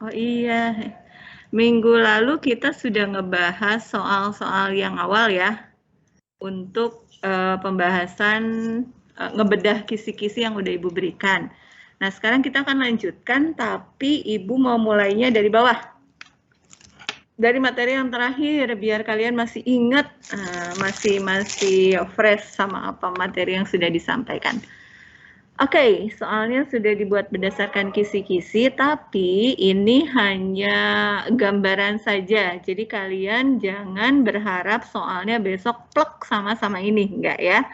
Oh iya, minggu lalu kita sudah ngebahas soal-soal yang awal ya, untuk pembahasan ngebedah kisi-kisi yang udah Ibu berikan. Nah, sekarang kita akan lanjutkan, tapi Ibu mau mulainya dari bawah. Dari materi yang terakhir, biar kalian masih ingat, masih fresh sama apa materi yang sudah disampaikan. Oke, soalnya sudah dibuat berdasarkan kisi-kisi, tapi ini hanya gambaran saja. Jadi kalian jangan berharap soalnya besok plek sama-sama ini, enggak ya.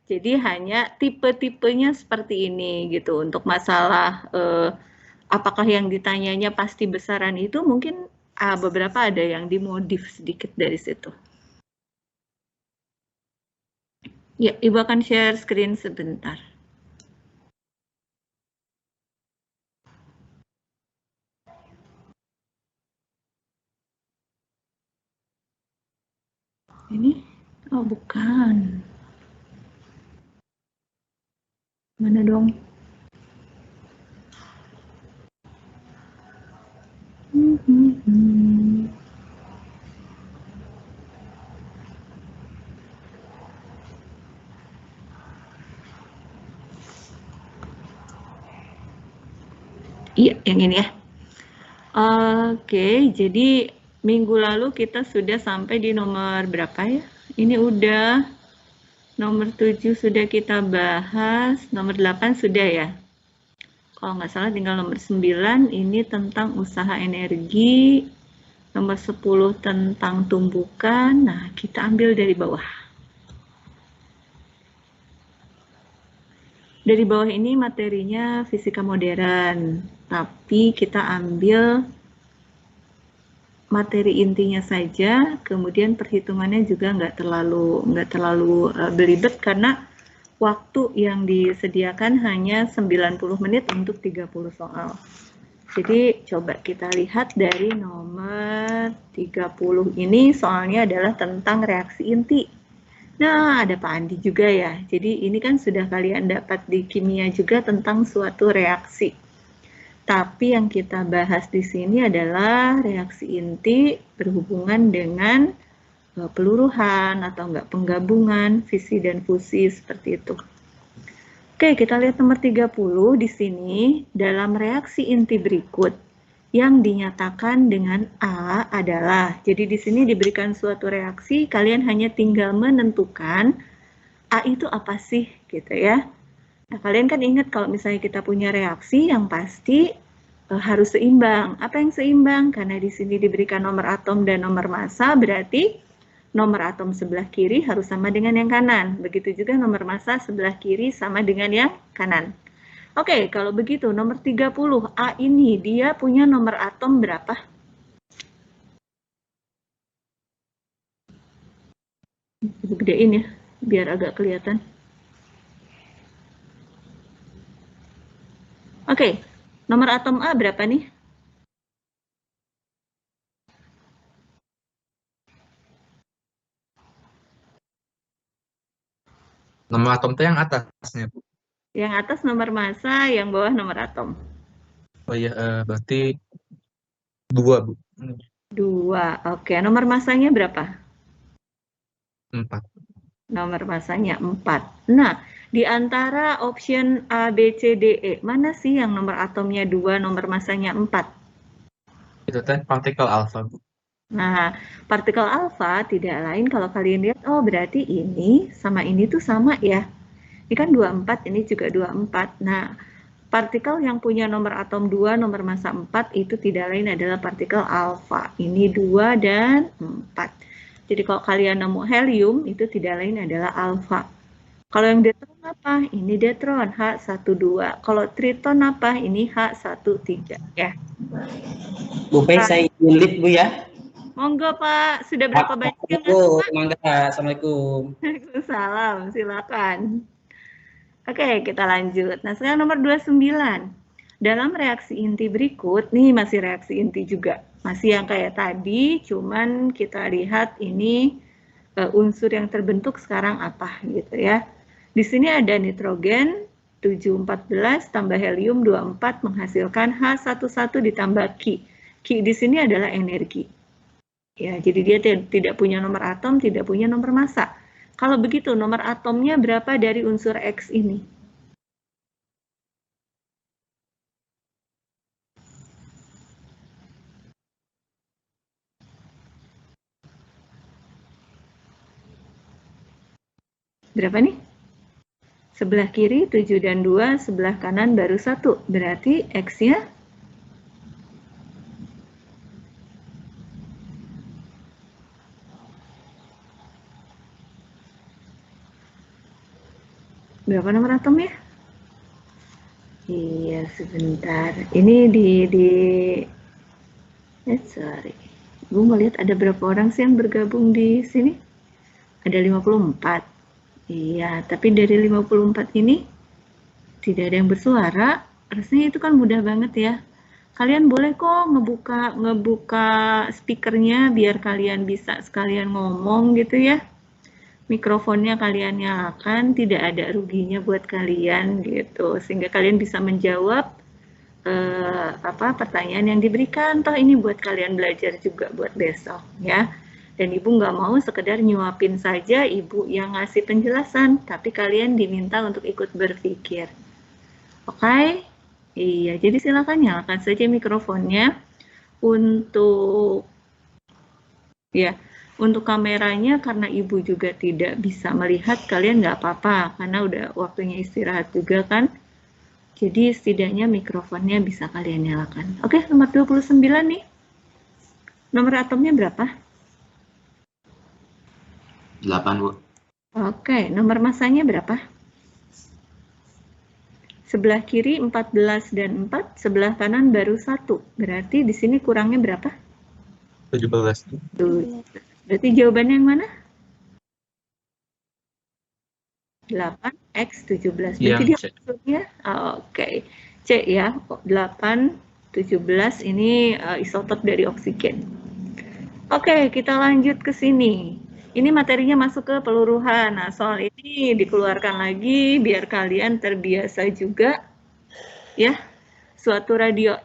Jadi hanya tipe-tipenya seperti ini gitu. Untuk masalah apakah yang ditanyanya pasti besaran itu, mungkin beberapa ada yang dimodif sedikit dari situ. Ya, Ibu akan share screen sebentar. Ini, oh bukan. Mana dong? Iya, yang ini ya. Oke, jadi minggu lalu kita sudah sampai di nomor berapa ya? Ini udah nomor 7 sudah kita bahas, nomor 8 sudah ya. Kalau nggak salah tinggal nomor 9, ini tentang usaha energi, nomor 10 tentang tumbukan. Nah, kita ambil dari bawah. Dari bawah ini materinya fisika modern, tapi kita ambil materi intinya saja, kemudian perhitungannya juga nggak terlalu belibet karena waktu yang disediakan hanya 90 menit untuk 30 soal. Jadi coba kita lihat dari nomor 30 ini, soalnya adalah tentang reaksi inti. Nah, ada Pak Andi juga ya. Jadi ini kan sudah kalian dapat di kimia juga tentang suatu reaksi. Tapi yang kita bahas di sini adalah reaksi inti berhubungan dengan peluruhan atau enggak penggabungan, fisi dan fusi seperti itu. Oke, kita lihat nomor 30 di sini. Dalam reaksi inti berikut yang dinyatakan dengan A adalah, jadi di sini diberikan suatu reaksi, kalian hanya tinggal menentukan A itu apa sih gitu ya. Nah, kalian kan ingat kalau misalnya kita punya reaksi yang pasti harus seimbang. Apa yang seimbang? Karena di sini diberikan nomor atom dan nomor massa, berarti nomor atom sebelah kiri harus sama dengan yang kanan. Begitu juga nomor massa sebelah kiri sama dengan yang kanan. Oke, kalau begitu nomor 30, A ini dia punya nomor atom berapa? Ibu gedein ya, biar agak kelihatan. Oke, nomor atom A berapa nih? Nomor atom itu yang atasnya, Bu. Yang atas nomor massa, yang bawah nomor atom. Oh iya, berarti 2, Bu. 2, oke. Nomor massanya berapa? 4. Nomor massanya 4. Nah, di antara option A, B, C, D, E, mana sih yang nomor atomnya 2, nomor massanya 4? Itu teh partikel alfa, Bu. Nah, partikel alfa tidak lain kalau kalian lihat, oh berarti ini sama ini tuh sama ya. Ini kan 24, ini juga 24. Nah, partikel yang punya nomor atom 2, nomor massa 4 itu tidak lain adalah partikel alfa. Ini 2 dan 4. Jadi kalau kalian nemu helium itu tidak lain adalah alfa. Kalau yang deuteron apa? Ini deuteron H12. Kalau triton apa? Ini H13 ya. Bu Pei, saya izin lift Bu ya. Monggo Pak, sudah berapa banyak yang masuk Pak? Mangga, Assalamualaikum. Waalaikumsalam, silakan. Oke, kita lanjut. Nah, sekarang nomor 29. Dalam reaksi inti berikut, nih masih reaksi inti juga. Masih yang kayak tadi, cuman kita lihat ini unsur yang terbentuk sekarang apa gitu ya. Di sini ada nitrogen 714 tambah helium 24 menghasilkan H11 ditambah Ki. Q di sini adalah energi. Ya, jadi dia tidak punya nomor atom, tidak punya nomor massa. Kalau begitu, nomor atomnya berapa dari unsur X ini? Berapa nih? Sebelah kiri 7 dan 2, sebelah kanan baru 1. Berarti X-nya berapa nomor atomnya? Iya, sebentar. Ini sorry. Ibu melihat ada berapa orang sih yang bergabung di sini? Ada 54. Iya, tapi dari 54 ini tidak ada yang bersuara. Rasanya itu kan mudah banget ya. Kalian boleh kok ngebuka speakernya biar kalian bisa sekalian ngomong gitu ya. Mikrofonnya kalian nyalakan, tidak ada ruginya buat kalian gitu, sehingga kalian bisa menjawab pertanyaan yang diberikan. Toh ini buat kalian belajar juga buat besok ya. Dan ibu nggak mau sekedar nyuapin saja ibu yang ngasih penjelasan, tapi kalian diminta untuk ikut berpikir. Oke? Iya, jadi silakan nyalakan saja mikrofonnya. Untuk kameranya, karena ibu juga tidak bisa melihat, kalian nggak apa-apa, karena udah waktunya istirahat juga kan. Jadi setidaknya mikrofonnya bisa kalian nyalakan. Oke, nomor 29 nih. Nomor atomnya berapa? 8, Bu. Oke, nomor massanya berapa? Sebelah kiri 14 dan 4, sebelah kanan baru 1. Berarti di sini kurangnya berapa? 17. Berarti jawabannya yang mana? 8, X, 17. Berarti dia maksudnya, oke. C ya, 8, 17 ini isotop dari oksigen. Oke, kita lanjut ke sini. Ini materinya masuk ke peluruhan. Nah, soal ini dikeluarkan lagi biar kalian terbiasa juga ya. Suatu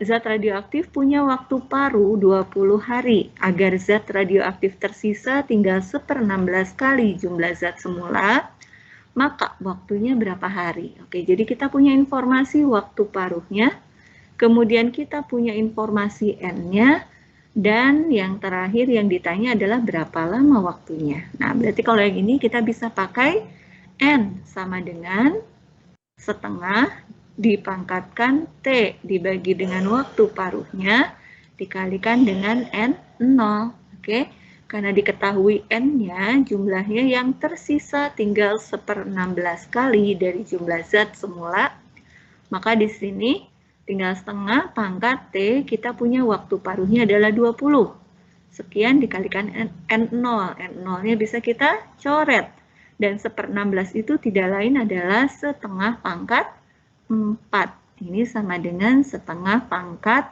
zat radioaktif punya waktu paruh 20 hari. Agar zat radioaktif tersisa tinggal 1/16 kali jumlah zat semula, maka waktunya berapa hari? Oke, jadi kita punya informasi waktu paruhnya, kemudian kita punya informasi N-nya, dan yang terakhir yang ditanya adalah berapa lama waktunya. Nah, berarti kalau yang ini kita bisa pakai N sama dengan setengah dipangkatkan T dibagi dengan waktu paruhnya dikalikan dengan N0. Oke, karena diketahui N-nya jumlahnya yang tersisa tinggal 1/16 kali dari jumlah zat semula, maka di sini tinggal setengah pangkat T, kita punya waktu paruhnya adalah 20. Sekian dikalikan N0. N0-nya bisa kita coret. Dan 1/16 itu tidak lain adalah setengah pangkat 4. Ini sama dengan setengah pangkat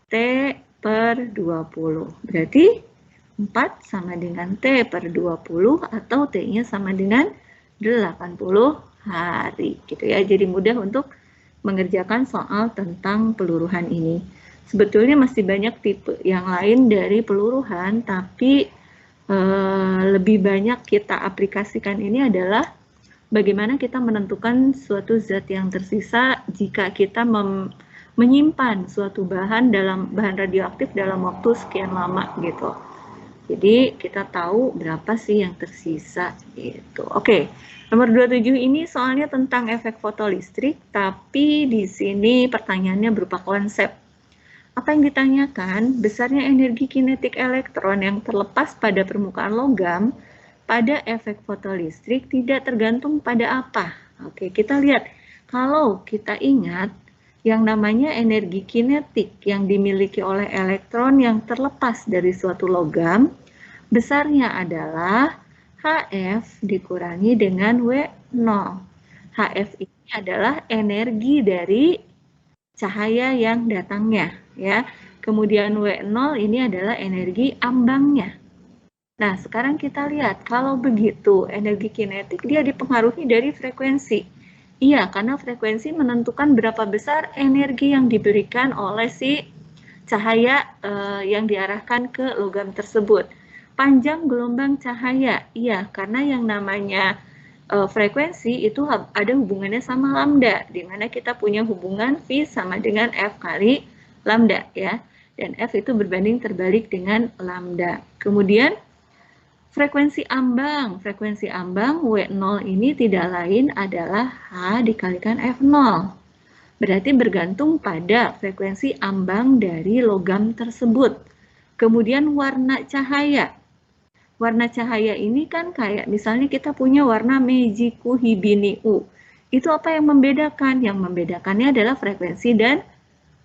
T per 20. Berarti 4 sama dengan T per 20 atau T-nya sama dengan 80 hari. Gitu ya. Jadi mudah untuk mengerjakan soal tentang peluruhan ini. Sebetulnya masih banyak tipe yang lain dari peluruhan, tapi lebih banyak kita aplikasikan ini adalah bagaimana kita menentukan suatu zat yang tersisa jika kita menyimpan suatu bahan radioaktif dalam waktu sekian lama gitu. Jadi kita tahu berapa sih yang tersisa gitu. Oke. Nomor 27 ini soalnya tentang efek fotolistrik, tapi di sini pertanyaannya berupa konsep. Apa yang ditanyakan? Besarnya energi kinetik elektron yang terlepas pada permukaan logam pada efek fotolistrik tidak tergantung pada apa? Oke, kita lihat. Kalau kita ingat yang namanya energi kinetik yang dimiliki oleh elektron yang terlepas dari suatu logam, besarnya adalah HF dikurangi dengan W0. HF ini adalah energi dari cahaya yang datangnya, ya. Kemudian W0 ini adalah energi ambangnya. Nah, sekarang kita lihat, kalau begitu energi kinetik dia dipengaruhi dari frekuensi. Iya, karena frekuensi menentukan berapa besar energi yang diberikan oleh si cahaya yang diarahkan ke logam tersebut. Panjang gelombang cahaya, iya, karena yang namanya frekuensi itu ada hubungannya sama lambda, di mana kita punya hubungan V sama dengan F kali lambda, ya. Dan F itu berbanding terbalik dengan lambda. Kemudian frekuensi ambang W0 ini tidak lain adalah H dikalikan F0. Berarti bergantung pada frekuensi ambang dari logam tersebut. Kemudian warna cahaya. Warna cahaya ini kan kayak misalnya kita punya warna Meiji-ku Hibini-u. Itu apa yang membedakan? Yang membedakannya adalah frekuensi dan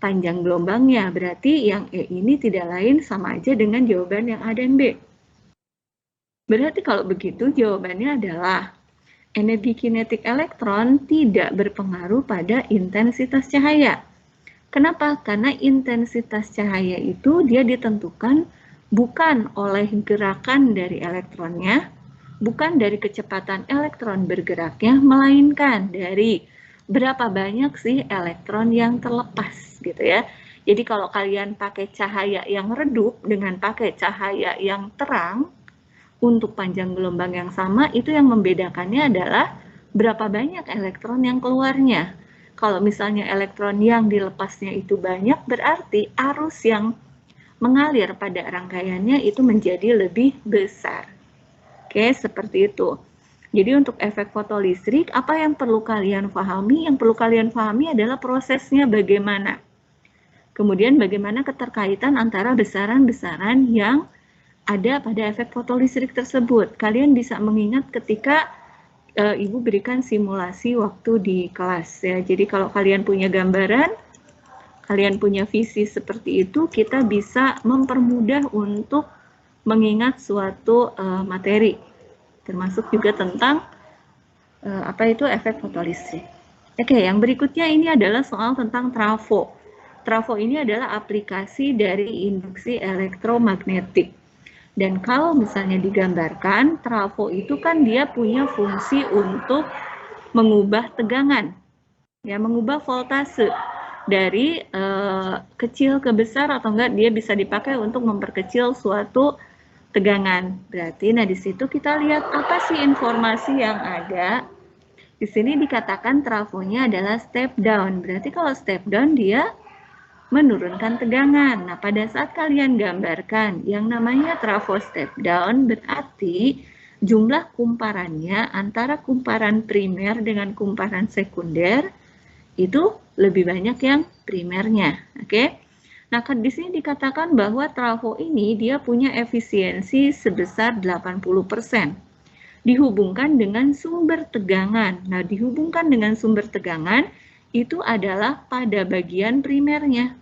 panjang gelombangnya. Berarti yang E ini tidak lain sama aja dengan jawaban yang A dan B. Berarti kalau begitu jawabannya adalah energi kinetik elektron tidak berpengaruh pada intensitas cahaya. Kenapa? Karena intensitas cahaya itu dia ditentukan bukan oleh gerakan dari elektronnya, bukan dari kecepatan elektron bergeraknya, melainkan dari berapa banyak sih elektron yang terlepas, gitu ya. Jadi kalau kalian pakai cahaya yang redup dengan pakai cahaya yang terang, untuk panjang gelombang yang sama, itu yang membedakannya adalah berapa banyak elektron yang keluarnya. Kalau misalnya elektron yang dilepasnya itu banyak, berarti arus yang mengalir pada rangkaiannya itu menjadi lebih besar. Oke, seperti itu. Jadi untuk efek fotolistrik, apa yang perlu kalian pahami? Yang perlu kalian pahami adalah prosesnya bagaimana. Kemudian bagaimana keterkaitan antara besaran-besaran yang ada pada efek fotolistrik tersebut. Kalian bisa mengingat ketika Ibu berikan simulasi waktu di kelas, ya. Jadi kalau kalian punya gambaran, kalian punya visi seperti itu, kita bisa mempermudah untuk mengingat suatu materi, termasuk juga tentang apa itu efek fotolistrik. Oke, yang berikutnya ini adalah soal tentang trafo. Trafo ini adalah aplikasi dari induksi elektromagnetik. Dan kalau misalnya digambarkan, trafo itu kan dia punya fungsi untuk mengubah tegangan, ya, mengubah voltase dari kecil ke besar, atau enggak dia bisa dipakai untuk memperkecil suatu tegangan. Berarti, nah di situ kita lihat apa sih informasi yang ada. Di sini dikatakan trafonya adalah step down. Berarti kalau step down dia menurunkan tegangan. Nah, pada saat kalian gambarkan yang namanya trafo step down, berarti jumlah kumparannya antara kumparan primer dengan kumparan sekunder itu lebih banyak yang primernya. Oke. Nah, di sini dikatakan bahwa trafo ini dia punya efisiensi sebesar 80%. Dihubungkan dengan sumber tegangan. Nah, dihubungkan dengan sumber tegangan itu adalah pada bagian primernya.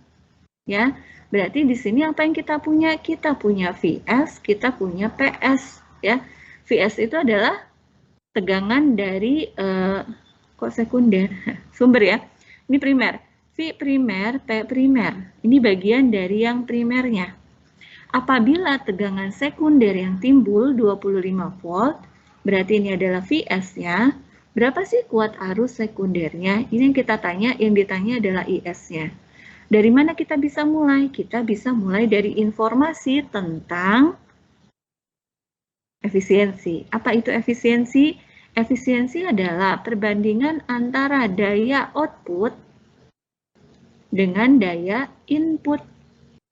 Ya. Berarti di sini apa yang kita punya? Kita punya Vs, kita punya Ps, ya. Vs itu adalah tegangan dari kok sekunder, sumber, ya. Ini primer, V primer, P primer. Ini bagian dari yang primernya. Apabila tegangan sekunder yang timbul 25 volt, berarti ini adalah Vs-nya. Berapa sih kuat arus sekundernya? Ini yang kita tanya, yang ditanya adalah IS-nya. Dari mana kita bisa mulai? Kita bisa mulai dari informasi tentang efisiensi. Apa itu efisiensi? Efisiensi adalah perbandingan antara daya output dengan daya input.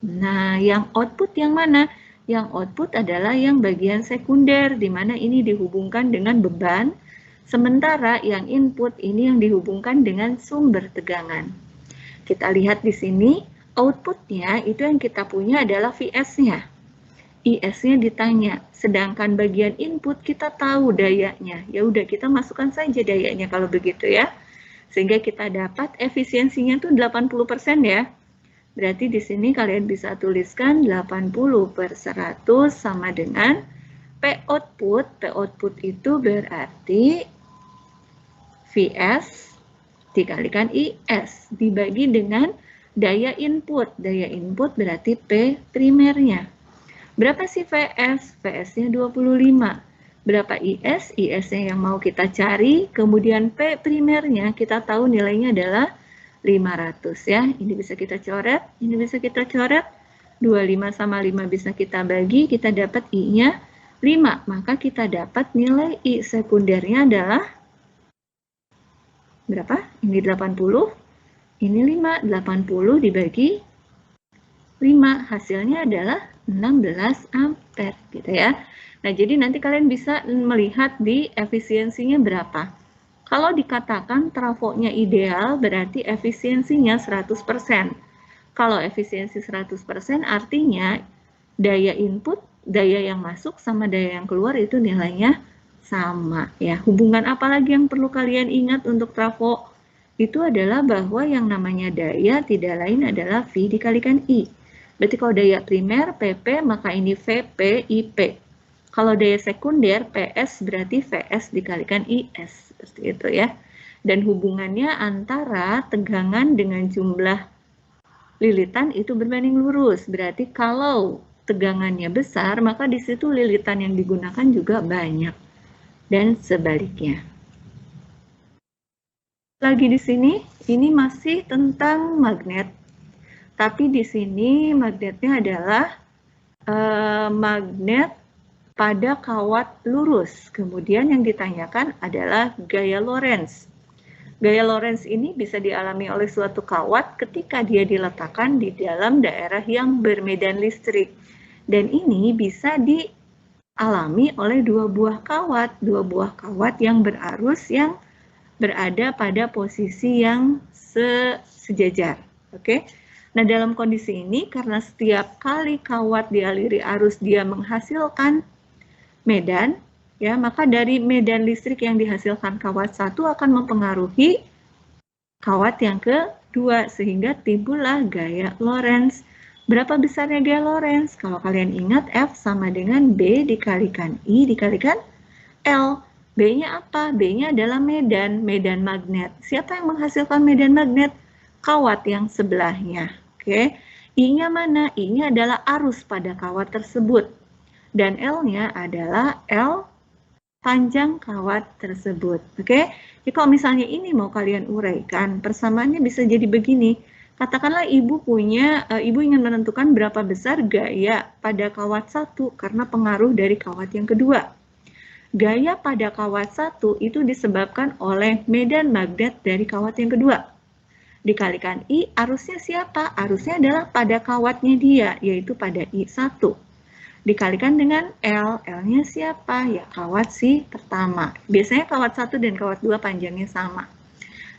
Nah, yang output yang mana? Yang output adalah yang bagian sekunder, di mana ini dihubungkan dengan beban, sementara yang input ini yang dihubungkan dengan sumber tegangan. Kita lihat di sini, outputnya itu yang kita punya adalah Vs-nya. IS-nya ditanya, sedangkan bagian input kita tahu dayanya. Ya udah, kita masukkan saja dayanya kalau begitu, ya. Sehingga kita dapat efisiensinya tuh 80% ya. Berarti di sini kalian bisa tuliskan 80/100 sama dengan P output. P output itu berarti Vs dikalikan IS dibagi dengan daya input. Daya input berarti P primernya. Berapa sih Vs? Vs-nya 25. Berapa IS? IS-nya yang mau kita cari. Kemudian P primernya kita tahu nilainya adalah 500 ya. Ini bisa kita coret, ini bisa kita coret. 25 sama 5 bisa kita bagi, kita dapat I-nya 5. Maka kita dapat nilai I sekundernya adalah berapa? Ini 80, ini 5. 80 dibagi 5, hasilnya adalah 16 ampere gitu ya. Nah, jadi nanti kalian bisa melihat di efisiensinya berapa. Kalau dikatakan trafonya ideal, berarti efisiensinya 100%. Kalau efisiensi 100% artinya daya input, daya yang masuk sama daya yang keluar itu nilainya sama ya. Hubungan apa lagi yang perlu kalian ingat untuk trafo? Itu adalah bahwa yang namanya daya tidak lain adalah V dikalikan I. Berarti kalau daya primer PP maka ini VP IP. Kalau daya sekunder PS berarti VS dikalikan IS, seperti itu ya. Dan hubungannya antara tegangan dengan jumlah lilitan itu berbanding lurus. Berarti kalau tegangannya besar, maka di situ lilitan yang digunakan juga banyak. Dan sebaliknya. Lagi di sini, ini masih tentang magnet. Tapi di sini magnetnya adalah magnet pada kawat lurus. Kemudian yang ditanyakan adalah gaya Lorentz. Gaya Lorentz ini bisa dialami oleh suatu kawat ketika dia diletakkan di dalam daerah yang bermedan listrik. Dan ini bisa dialami oleh dua buah kawat yang berarus yang berada pada posisi yang sejajar. Oke. Nah, dalam kondisi ini karena setiap kali kawat dialiri arus dia menghasilkan medan, ya, maka dari medan listrik yang dihasilkan kawat satu akan mempengaruhi kawat yang kedua sehingga timbullah gaya Lorentz. Berapa besarnya gaya Lorentz? Kalau kalian ingat F sama dengan B dikalikan I dikalikan L. B-nya apa? B-nya adalah medan magnet. Siapa yang menghasilkan medan magnet? Kawat yang sebelahnya. Oke. I-nya mana? I-nya adalah arus pada kawat tersebut. Dan L-nya adalah L panjang kawat tersebut. Oke. Jadi kalau misalnya ini mau kalian uraikan, persamaannya bisa jadi begini. Katakanlah ibu ingin menentukan berapa besar gaya pada kawat satu karena pengaruh dari kawat yang kedua. Gaya pada kawat satu itu disebabkan oleh medan magnet dari kawat yang kedua. Dikalikan I, arusnya siapa? Arusnya adalah pada kawatnya dia, yaitu pada I1. Dikalikan dengan L, L-nya siapa? Ya, kawat si pertama. Biasanya kawat 1 dan kawat 2 panjangnya sama.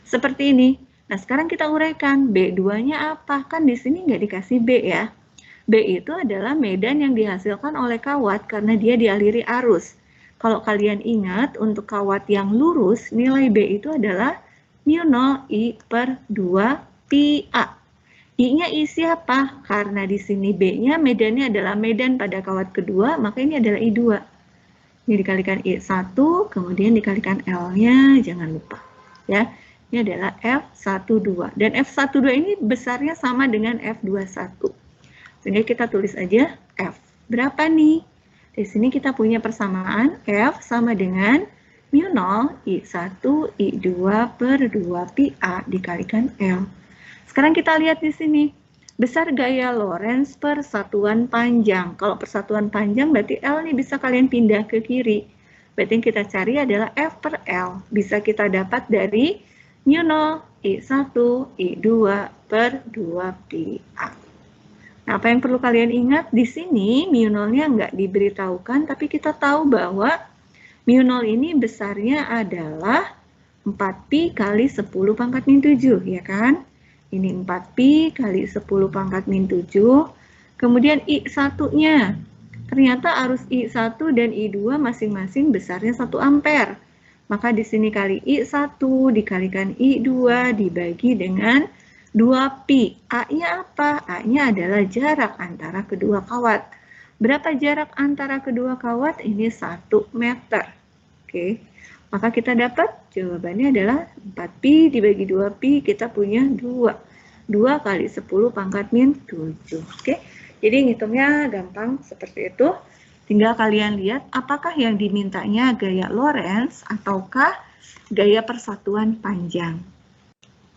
Seperti ini. Nah, sekarang kita uraikan. B2-nya apa? Kan di sini nggak dikasih B ya. B itu adalah medan yang dihasilkan oleh kawat karena dia dialiri arus. Kalau kalian ingat, untuk kawat yang lurus, nilai B itu adalah μ0 I per 2 pi A. I-nya I siapa? Karena di sini B-nya medannya adalah medan pada kawat kedua, maka ini adalah I2. Ini dikalikan I1, kemudian dikalikan L-nya, jangan lupa. Ya, ini adalah F12. Dan F12 ini besarnya sama dengan F21. Sehingga kita tulis aja F. Berapa nih? Di sini kita punya persamaan F sama dengan μ0 I1 I2 per 2 pi A dikalikan L. Sekarang kita lihat di sini. Besar gaya Lorentz per satuan panjang. Kalau persatuan panjang berarti L nih bisa kalian pindah ke kiri. Berarti yang kita cari adalah F per L. Bisa kita dapat dari μ0 I1 I2 per 2 pi A. Nah, apa yang perlu kalian ingat? Di sini μ0-nya nggak diberitahukan, tapi kita tahu bahwa μ0 ini besarnya adalah 4pi kali 10 pangkat min 7, ya kan? Ini 4pi kali 10 pangkat min 7. Kemudian I1-nya. Ternyata arus I1 dan I2 masing-masing besarnya 1 ampere. Maka di sini kali I1 dikalikan I2 dibagi dengan 2pi. A-nya apa? A-nya adalah jarak antara kedua kawat. Berapa jarak antara kedua kawat? Ini 1 meter. Oke. Maka kita dapat jawabannya adalah 4pi dibagi 2pi, kita punya 2. 2 kali 10 pangkat min 7. Oke. Jadi ngitungnya gampang seperti itu. Tinggal kalian lihat apakah yang dimintanya gaya Lorentz ataukah gaya persatuan panjang.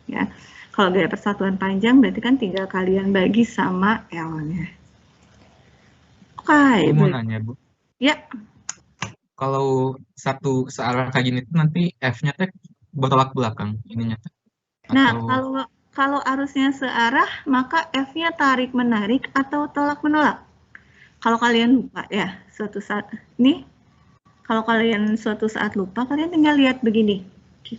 Ya. Kalau gaya persatuan panjang berarti kan tinggal kalian bagi sama L-nya. Oke. Aku mau nanya, Bu. Ya. Kalau satu searah kayak gini tuh nanti F-nya teh bertolak belakang ininya teh. Nah, Atau kalau arusnya searah, maka F-nya tarik-menarik atau tolak-menolak. Kalau kalian lupa ya, suatu saat ini, kalau kalian suatu saat lupa, kalian tinggal lihat begini.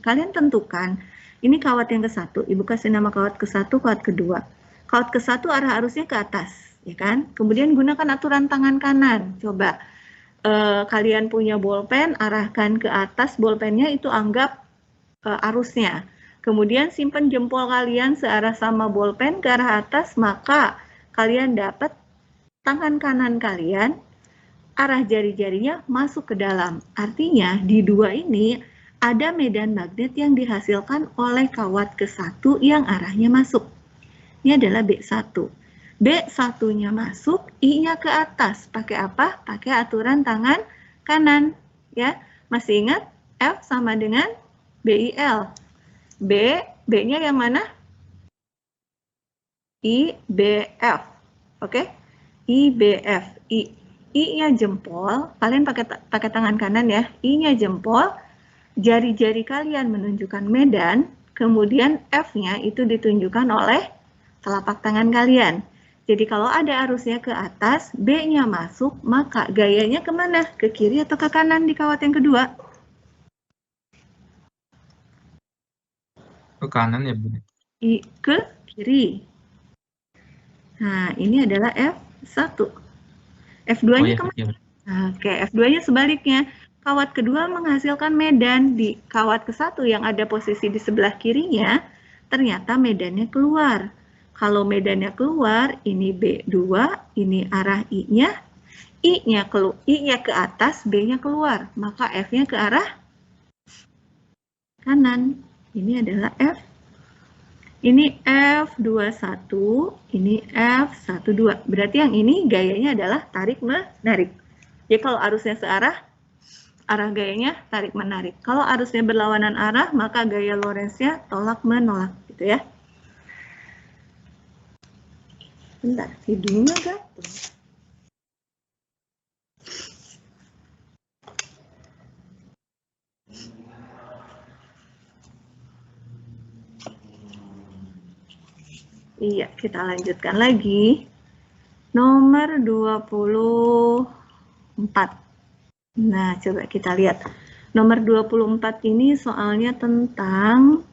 Kalian tentukan, ini kawat yang ke-1, Ibu kasih nama kawat ke-1, kawat kedua. Kawat ke-1 arah arusnya ke atas, ya kan? Kemudian gunakan aturan tangan kanan. Coba kalian punya bolpen, arahkan ke atas bolpennya, itu anggap arusnya. Kemudian simpan jempol kalian searah sama bolpen ke arah atas, maka kalian dapat tangan kanan kalian, arah jari-jarinya masuk ke dalam. Artinya di dua ini ada medan magnet yang dihasilkan oleh kawat ke-1 yang arahnya masuk. Ini adalah B1. B1-nya masuk, I-nya ke atas. Pakai apa? Pakai aturan tangan kanan. Ya, masih ingat? F sama dengan BIL. B-nya yang mana? IBF. Oke? IBF. I-nya jempol, kalian pakai tangan kanan ya. I-nya jempol, jari-jari kalian menunjukkan medan, kemudian F-nya itu ditunjukkan oleh telapak tangan kalian. Jadi kalau ada arusnya ke atas, B-nya masuk, maka gayanya kemana? Ke kiri atau ke kanan di kawat yang kedua? ke kanan ya, Bu? Ke kiri. Nah, ini adalah F1. F2-nya kemana? Oke, F2-nya sebaliknya. Kawat kedua menghasilkan medan. Di kawat ke-1 yang ada posisi di sebelah kirinya, ternyata medannya keluar. Kalau medannya keluar, ini B2, ini arah I-nya. I-nya ke atas, B-nya keluar. Maka F-nya ke arah kanan. Ini adalah F. Ini F21, ini F12. Berarti yang ini gayanya adalah tarik-menarik. Jadi kalau arusnya searah, arah gayanya tarik-menarik. Kalau arusnya berlawanan arah, maka gaya Lorentz-nya tolak-menolak. Gitu ya. Bentar, hidungnya gatel. Iya, kita lanjutkan lagi. Nomor 24. Nah, coba kita lihat. Nomor 24 ini soalnya tentang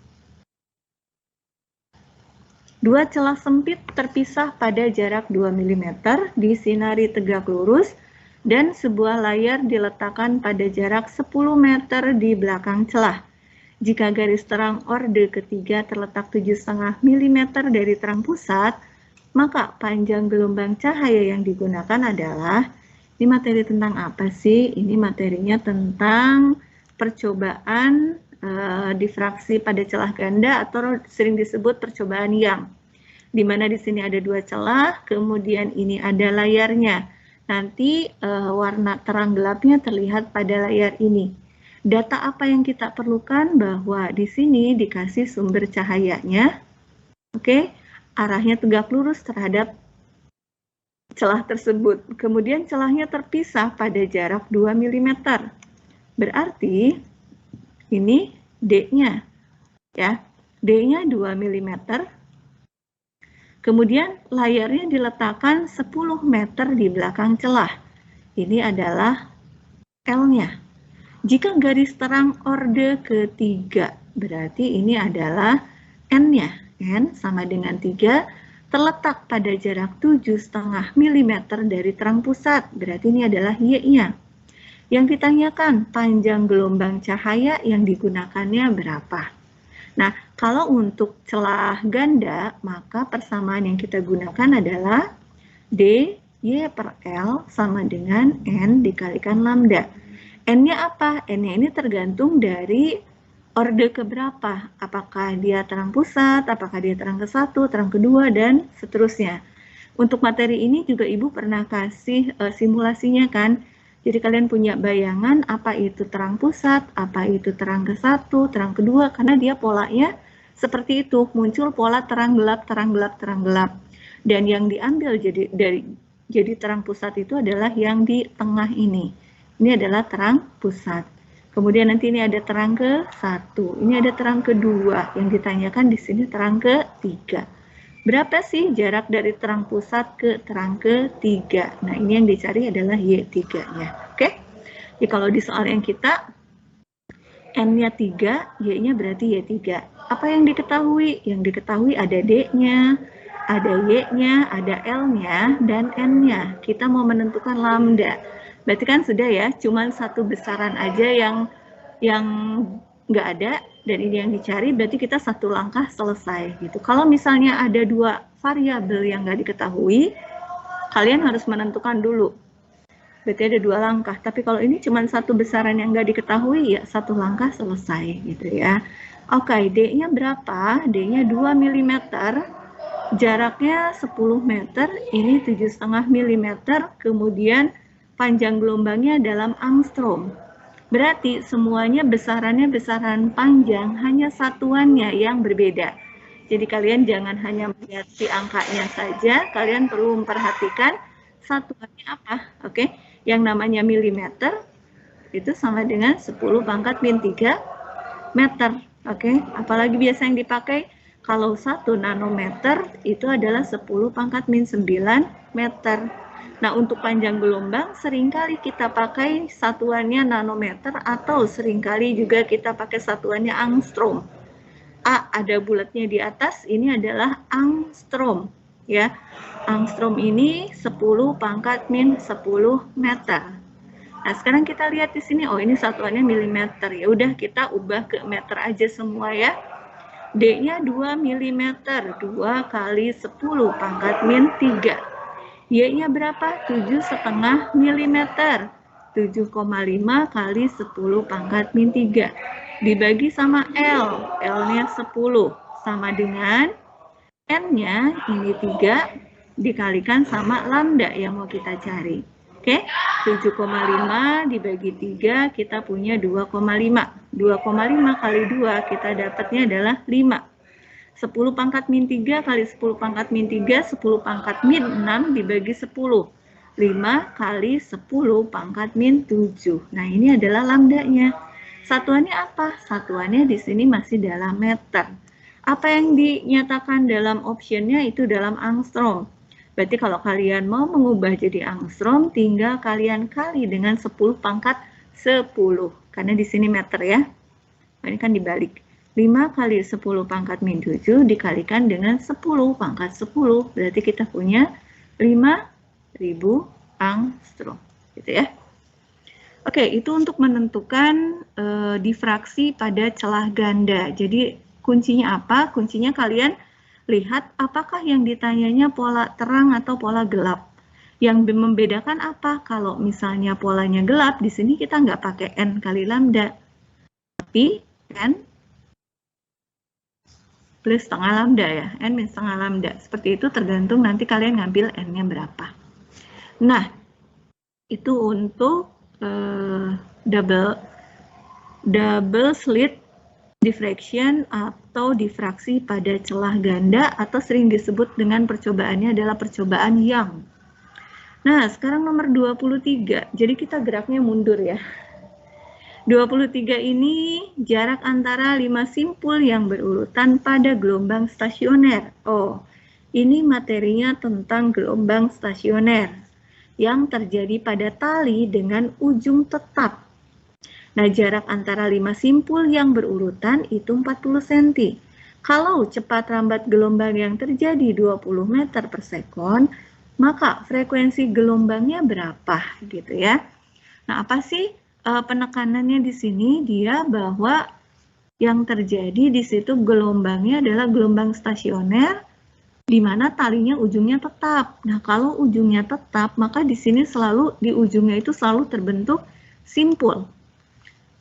dua celah sempit terpisah pada jarak 2 mm disinari tegak lurus dan sebuah layar diletakkan pada jarak 10 meter di belakang celah. Jika garis terang orde ketiga terletak 7,5 mm dari terang pusat, maka panjang gelombang cahaya yang digunakan adalah, ini materi tentang apa sih? Ini materinya tentang percobaan difraksi pada celah ganda atau sering disebut percobaan Young. Di mana di sini ada dua celah, kemudian ini ada layarnya. Nanti warna terang gelapnya terlihat pada layar ini. Data apa yang kita perlukan? Bahwa di sini dikasih sumber cahayanya. Oke, arahnya tegak lurus terhadap celah tersebut. Kemudian celahnya terpisah pada jarak 2 mm. Berarti ini D-nya. Ya, D-nya 2 mm. Kemudian layarnya diletakkan 10 meter di belakang celah. Ini adalah L-nya. Jika garis terang orde ketiga, berarti ini adalah N-nya. N sama dengan 3, terletak pada jarak 7,5 mm dari terang pusat. Berarti ini adalah Y-nya. Yang ditanyakan, panjang gelombang cahaya yang digunakannya berapa? Nah, kalau untuk celah ganda, maka persamaan yang kita gunakan adalah D, Y per L sama dengan N dikalikan lambda. N-nya apa? N-nya ini tergantung dari orde keberapa. Apakah dia terang pusat, apakah dia terang ke-1, terang kedua, dan seterusnya. Untuk materi ini juga Ibu pernah kasih simulasinya kan? Jadi kalian punya bayangan apa itu terang pusat, apa itu terang ke-1, terang kedua, karena dia polanya Seperti itu, muncul pola terang gelap, terang gelap, terang gelap. Dan yang diambil jadi terang pusat itu adalah yang di tengah ini. Ini adalah terang pusat. Kemudian nanti ini ada terang ke-1, ini ada terang ke-2, yang ditanyakan di sini terang ke-3. Berapa sih jarak dari terang pusat ke terang ke-3? Nah, ini yang dicari adalah Y3-nya. Oke? Jadi kalau di soal yang kita, N-nya 3, Y-nya berarti Y3. Apa yang diketahui? Yang diketahui ada D-nya, ada Y-nya, ada L-nya, dan N-nya. Kita mau menentukan lambda. Berarti kan sudah ya, cuma satu besaran aja yang nggak ada, dan ini yang dicari, berarti kita satu langkah selesai gitu. Kalau misalnya ada dua variabel yang nggak diketahui, kalian harus menentukan dulu. Berarti ada dua langkah. Tapi kalau ini cuma satu besaran yang nggak diketahui, ya satu langkah selesai gitu ya. Oke, D-nya berapa? D-nya 2 mm, jaraknya 10 meter, ini 7,5 mm, kemudian panjang gelombangnya dalam angstrom. Berarti semuanya besarannya besaran panjang, hanya satuannya yang berbeda. Jadi kalian jangan hanya melihat si angkanya saja, kalian perlu memperhatikan satuannya apa. Oke, yang namanya milimeter itu sama dengan 10 pangkat min 3 meter. Oke, apalagi biasa yang dipakai kalau 1 nanometer itu adalah 10 pangkat min 9 meter. Nah, untuk panjang gelombang seringkali kita pakai satuannya nanometer atau seringkali juga kita pakai satuannya angstrom. A ada bulatnya di atas, ini adalah angstrom ya. Angstrom ini 10 pangkat min 10 meter. Nah, sekarang kita lihat di sini, oh ini satuannya milimeter. Ya udah kita ubah ke meter aja semua ya. D-nya 2 mm, 2 kali 10 pangkat min 3. Y-nya berapa? 7,5 mm. 7,5 kali 10 pangkat min 3. Dibagi sama L. L-nya 10. Sama dengan N-nya, ini 3, dikalikan sama lambda yang mau kita cari. Oke, 7,5 dibagi 3, kita punya 2,5. 2,5 kali 2, kita dapatnya adalah 5. 10 pangkat min 3 kali 10 pangkat min 3, 10 pangkat min 6 dibagi 10. 5 kali 10 pangkat min 7. Nah, ini adalah lambdanya. Satuannya apa? Satuannya di sini masih dalam meter. Apa yang dinyatakan dalam optionnya itu dalam angstrom. Berarti kalau kalian mau mengubah jadi angstrom, tinggal kalian kali dengan 10 pangkat 10. Karena di sini meter ya. Ini kan dibalik. 5 kali 10 pangkat min 7 dikalikan dengan 10 pangkat 10. Berarti kita punya 5.000 angstrom. Gitu ya. Oke, itu untuk menentukan difraksi pada celah ganda. Jadi kuncinya apa? Kuncinya kalian lihat apakah yang ditanyanya pola terang atau pola gelap. Yang membedakan apa? Kalau misalnya polanya gelap, di sini kita nggak pakai N kali lambda. Tapi N plus setengah lambda ya, N min setengah lambda. Seperti itu tergantung nanti kalian ngambil N-nya berapa. Nah, itu untuk double slit diffraction atau difraksi pada celah ganda atau sering disebut dengan percobaannya adalah percobaan Young. Nah, sekarang nomor 23. Jadi kita geraknya mundur ya. 23 ini jarak antara 5 simpul yang berurutan pada gelombang stasioner. Oh, ini materinya tentang gelombang stasioner yang terjadi pada tali dengan ujung tetap. Nah, jarak antara 5 simpul yang berurutan itu 40 cm. Kalau cepat rambat gelombang yang terjadi 20 meter per sekon, maka frekuensi gelombangnya berapa gitu ya. Nah, apa sih penekanannya di sini? Dia bahwa yang terjadi di situ gelombangnya adalah gelombang stasioner di mana talinya ujungnya tetap. Nah, kalau ujungnya tetap, maka di sini selalu di ujungnya itu selalu terbentuk simpul.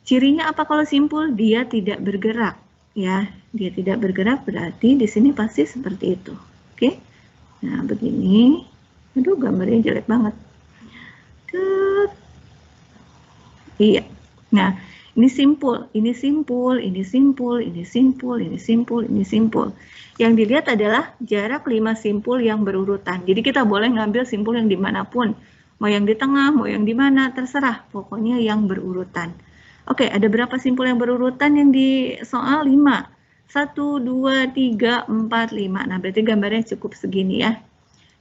Cirinya apa kalau simpul? Dia tidak bergerak ya. Dia tidak bergerak berarti di sini pasti seperti itu. Oke. Nah, begini. Aduh, gambarnya jelek banget. Iya. Nah, Ini simpul, ini simpul, ini simpul, ini simpul, ini simpul, ini simpul. Yang dilihat adalah jarak 5 simpul yang berurutan. Jadi kita boleh ngambil simpul yang dimanapun. Mau yang di tengah, mau yang di mana, terserah. Pokoknya yang berurutan. Oke, ada berapa simpul yang berurutan yang di soal? 5. 1, 2, 3, 4, 5. Nah, berarti gambarnya cukup segini ya.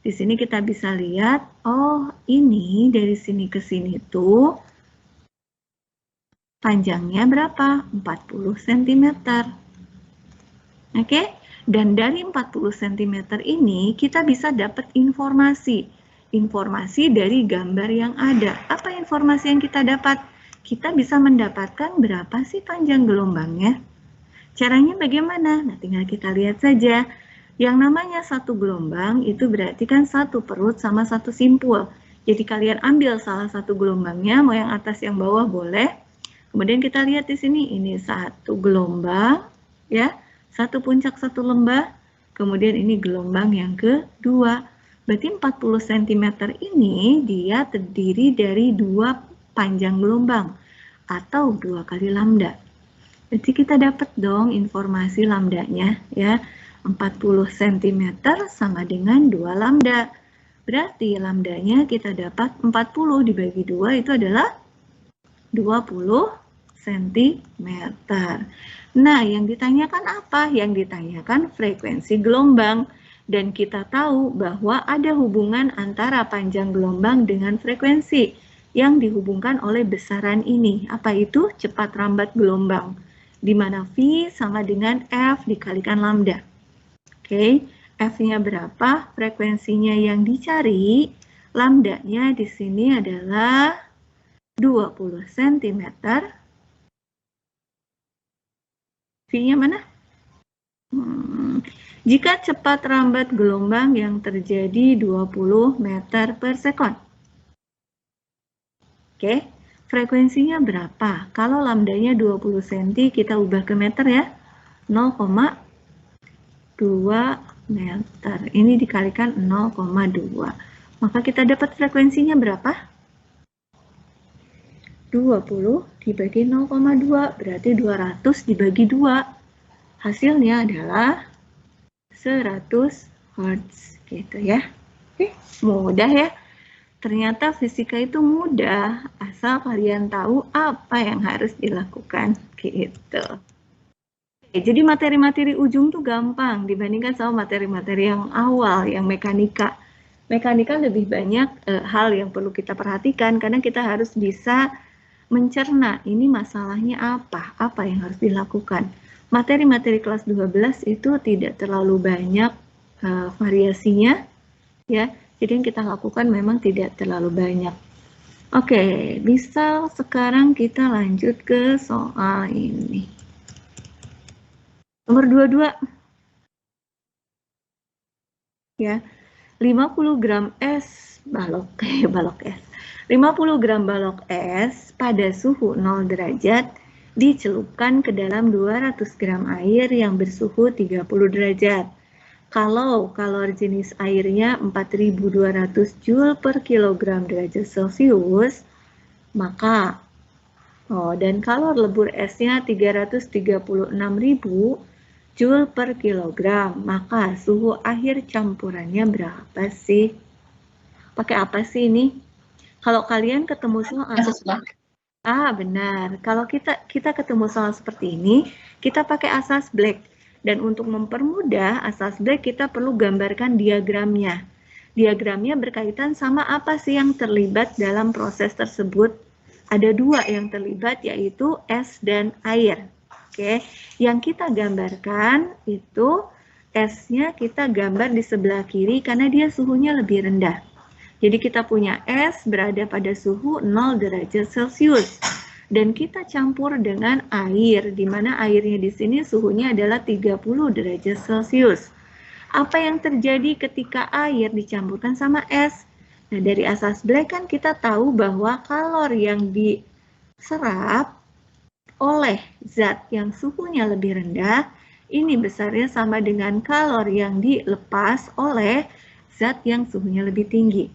Di sini kita bisa lihat, oh ini dari sini ke sini tuh panjangnya berapa? 40 cm. Oke, dan dari 40 cm ini kita bisa dapat informasi. Informasi dari gambar yang ada. Apa informasi yang kita dapat? Kita bisa mendapatkan berapa sih panjang gelombangnya. Caranya bagaimana? Nah, tinggal kita lihat saja. Yang namanya satu gelombang itu berarti kan satu perut sama satu simpul. Jadi kalian ambil salah satu gelombangnya, mau yang atas yang bawah boleh. Kemudian kita lihat di sini, ini satu gelombang, ya, satu puncak satu lembah. Kemudian ini gelombang yang kedua. Berarti 40 cm ini dia terdiri dari 2 panjang gelombang atau 2 kali lambda. Berarti kita dapat dong informasi lambdanya, ya. 40 cm sama dengan 2 lambda. Berarti lambdanya kita dapat 40 dibagi 2 itu adalah 20 cm. Nah, yang ditanyakan apa? Yang ditanyakan frekuensi gelombang. Dan kita tahu bahwa ada hubungan antara panjang gelombang dengan frekuensi yang dihubungkan oleh besaran ini. Apa itu? Cepat rambat gelombang. Di mana V sama dengan F dikalikan lambda. Oke, F-nya berapa? Frekuensinya yang dicari, lambdanya di sini adalah 20 cm. V-nya mana? Jika cepat rambat gelombang yang terjadi 20 meter per sekon. Oke, frekuensinya berapa? Kalau lambdanya 20 cm, kita ubah ke meter ya. 0,2 meter. Ini dikalikan 0,2. Maka kita dapat frekuensinya berapa? 20 dibagi 0,2. Berarti 200 dibagi 2. Hasilnya adalah 100 Hz. Gitu ya. Oke, mudah ya. Ternyata fisika itu mudah. Asal kalian tahu apa yang harus dilakukan. Gitu. Jadi materi-materi ujung tuh gampang dibandingkan sama materi-materi yang awal, yang mekanika. Mekanika lebih banyak hal yang perlu kita perhatikan karena kita harus bisa mencerna ini masalahnya apa yang harus dilakukan. Materi-materi kelas 12 itu tidak terlalu banyak variasinya, ya. Jadi yang kita lakukan memang tidak terlalu banyak. Oke, misal sekarang kita lanjut ke soal ini. Nomor 22. Ya. 50 gram es balok es. 50 gram balok es pada suhu 0 derajat dicelupkan ke dalam 200 gram air yang bersuhu 30 derajat. Kalau kalor jenis airnya 4200 Joule per kilogram derajat Celcius, maka dan kalor lebur esnya 336.000 Joule per kilogram, maka suhu akhir campurannya berapa sih? Pakai apa sih ini? Kalau kalian ketemu soal benar. Kalau kita ketemu soal seperti ini, kita pakai asas Black. Dan untuk mempermudah asas Black, kita perlu gambarkan diagramnya. Diagramnya berkaitan sama apa sih yang terlibat dalam proses tersebut. Ada 2 yang terlibat, yaitu es dan air. Oke, yang kita gambarkan itu esnya kita gambar di sebelah kiri karena dia suhunya lebih rendah. Jadi kita punya es berada pada suhu 0 derajat Celcius. Dan kita campur dengan air, di mana airnya di sini suhunya adalah 30 derajat Celcius. Apa yang terjadi ketika air dicampurkan sama es? Nah, dari asas Black kan kita tahu bahwa kalor yang diserap oleh zat yang suhunya lebih rendah, ini besarnya sama dengan kalor yang dilepas oleh zat yang suhunya lebih tinggi.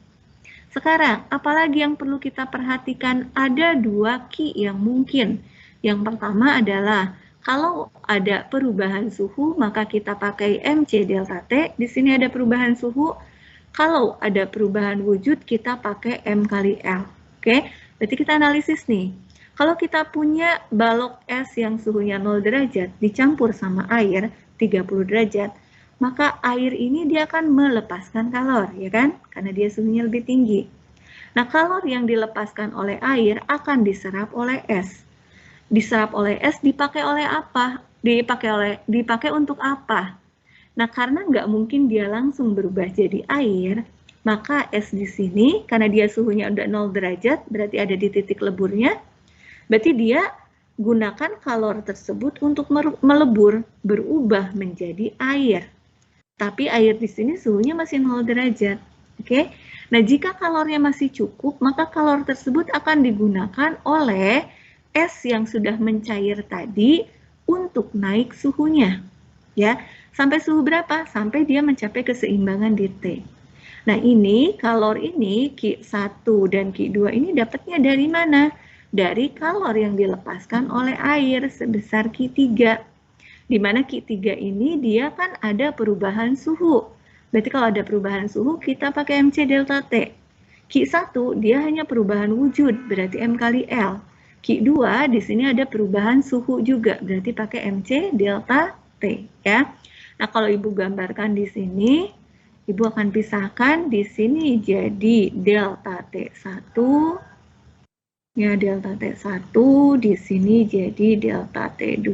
Sekarang, apalagi yang perlu kita perhatikan? Ada 2 key yang mungkin. Yang pertama adalah kalau ada perubahan suhu, maka kita pakai MC delta T. Di sini ada perubahan suhu. Kalau ada perubahan wujud, kita pakai M kali L. Oke, berarti kita analisis nih. Kalau kita punya balok es yang suhunya 0 derajat dicampur sama air 30 derajat, maka air ini dia akan melepaskan kalor, ya kan? Karena dia suhunya lebih tinggi. Nah, kalor yang dilepaskan oleh air akan diserap oleh es. Diserap oleh es dipakai oleh apa? Dipakai untuk apa? Nah, karena nggak mungkin dia langsung berubah jadi air, maka es di sini, karena dia suhunya udah 0 derajat, berarti ada di titik leburnya, berarti dia gunakan kalor tersebut untuk melebur, berubah menjadi air. Tapi air di sini suhunya masih 0 derajat. Oke? Nah, jika kalornya masih cukup, maka kalor tersebut akan digunakan oleh es yang sudah mencair tadi untuk naik suhunya. Ya, sampai suhu berapa? Sampai dia mencapai keseimbangan di T. Nah, ini kalor ini Q1 dan Q2 ini dapatnya dari mana? Dari kalor yang dilepaskan oleh air sebesar Q3. Di mana Q3 ini dia kan ada perubahan suhu. Berarti kalau ada perubahan suhu, kita pakai MC delta T. Q1 dia hanya perubahan wujud, berarti M kali L. Q2 di sini ada perubahan suhu juga, berarti pakai MC delta T, ya. Nah, kalau Ibu gambarkan di sini, Ibu akan pisahkan di sini jadi delta T1, ya delta T1, di sini jadi delta T2.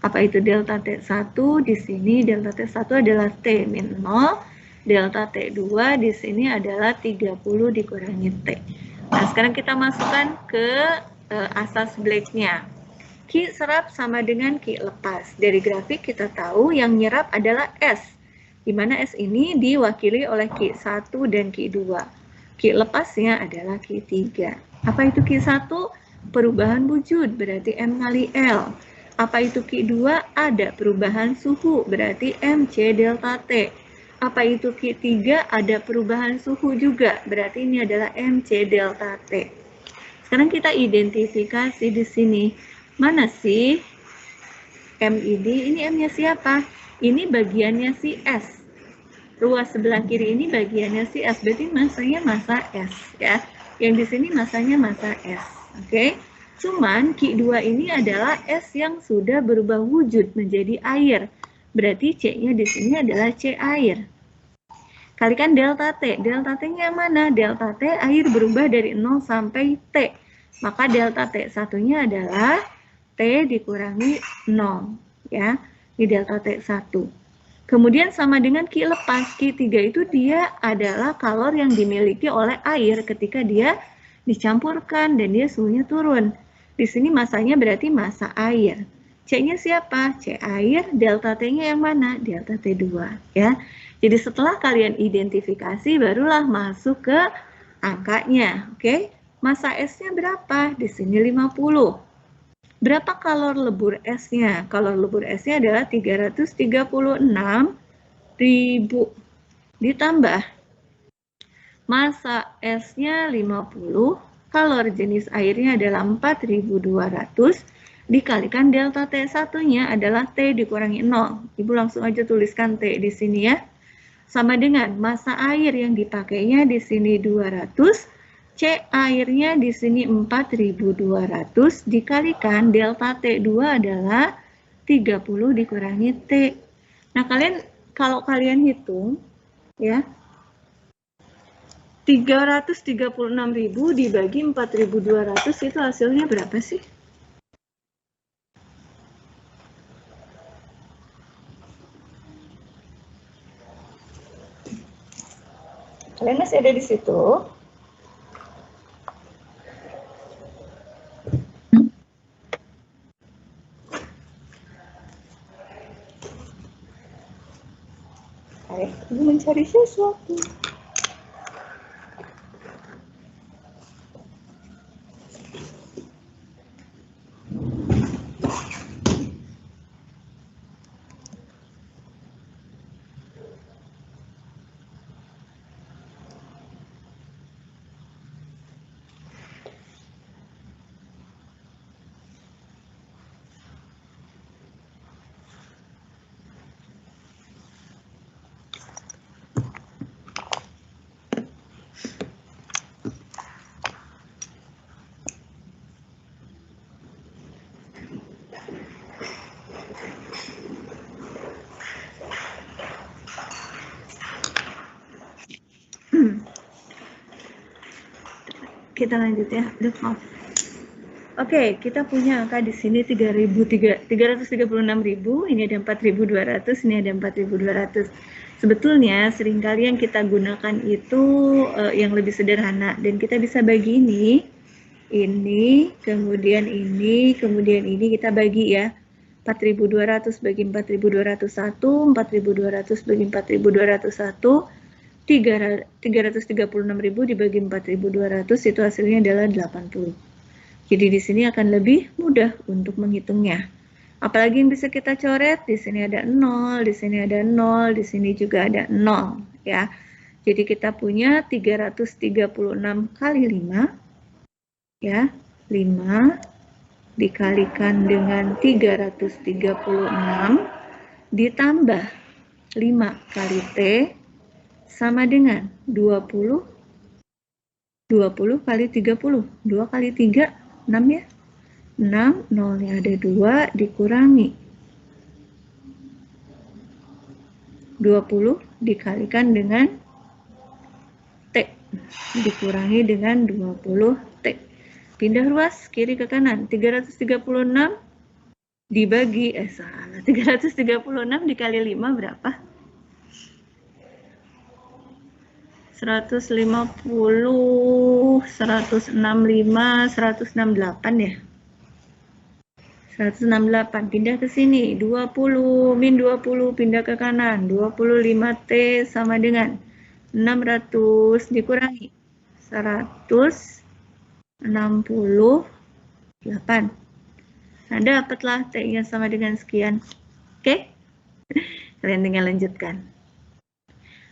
Apa itu delta T1? Di sini delta T1 adalah T min 0, delta T2 di sini adalah 30 dikurangi T. Nah, sekarang kita masukkan ke asas Black-nya. Q serap sama dengan Q lepas. Dari grafik kita tahu yang nyerap adalah S, di mana S ini diwakili oleh Q1 dan Q2. Q lepasnya adalah Q3. Apa itu Q1? Perubahan wujud, berarti M kali L. Apa itu Q2? Ada perubahan suhu, berarti MC delta T. Apa itu Q3? Ada perubahan suhu juga, berarti ini adalah MC delta T. Sekarang kita identifikasi di sini. Mana sih M ini? Ini M-nya siapa? Ini bagiannya si S. Ruas sebelah kiri ini bagiannya si S, berarti masanya massa S, ya. Yang di sini masanya massa S, oke? Cuman Q2 ini adalah S yang sudah berubah wujud menjadi air. Berarti C-nya di sini adalah C air. Kalikan delta T. Delta T-nya yang mana? Delta T air berubah dari 0 sampai T. Maka delta T1-nya adalah T dikurangi 0, ya. Di delta T1. Kemudian sama dengan Q lepas. Q3 itu dia adalah kalor yang dimiliki oleh air ketika dia dicampurkan dan dia suhunya turun. Di sini masanya berarti massa air. C-nya siapa? C air, delta T-nya yang mana? Delta T2, ya. Jadi setelah kalian identifikasi barulah masuk ke angkanya, oke? Massa S-nya berapa? Di sini 50. Berapa kalor lebur S-nya? Kalor lebur S-nya adalah 336.000 ditambah massa S-nya 50, kalor jenis airnya adalah 4.200 dikalikan delta T1-nya adalah T dikurangi 0. Ibu langsung aja tuliskan T di sini ya. Sama dengan massa air yang dipakainya di sini 200, C airnya di sini 4.200 dikalikan delta T2 adalah 30 dikurangi T. Nah, kalau kalian hitung ya, 336.000 dibagi 4.200 itu hasilnya berapa sih? Kalian masih ada di situ? Ibu mencari sesuatu. kita lanjut ya. Aduh, maaf. Oke, kita punya angka di sini 336.000, ini ada 4.200, ini ada 4.200. Sebetulnya seringkali yang kita gunakan itu yang lebih sederhana, dan kita bisa bagi ini, kemudian ini kita bagi ya. 4.200 bagi 4.201, 4.200 bagi 4.201, 336.000 dibagi 4.200, itu hasilnya adalah 80. Jadi di sini akan lebih mudah untuk menghitungnya. Apalagi yang bisa kita coret, di sini ada 0, di sini ada 0, di sini juga ada 0 ya. Jadi kita punya 336 kali 5 ya. 5 dikalikan dengan 336 ditambah 5 kali T sama dengan 20 kali 30. 2 kali 3 6 ya. 6, 0-nya ada 2, dikurangi 20 dikalikan dengan T, dikurangi dengan 20 T. Pindah ruas kiri ke kanan, 336 dibagi, 336 dikali 5 berapa? 150, 165, 168 ya. 168 pindah ke sini, 20 min 20 pindah ke kanan, 25T sama dengan 600 dikurangi 168. Nah, dapatlah T-nya sama dengan sekian. Oke? Kalian tinggal lanjutkan.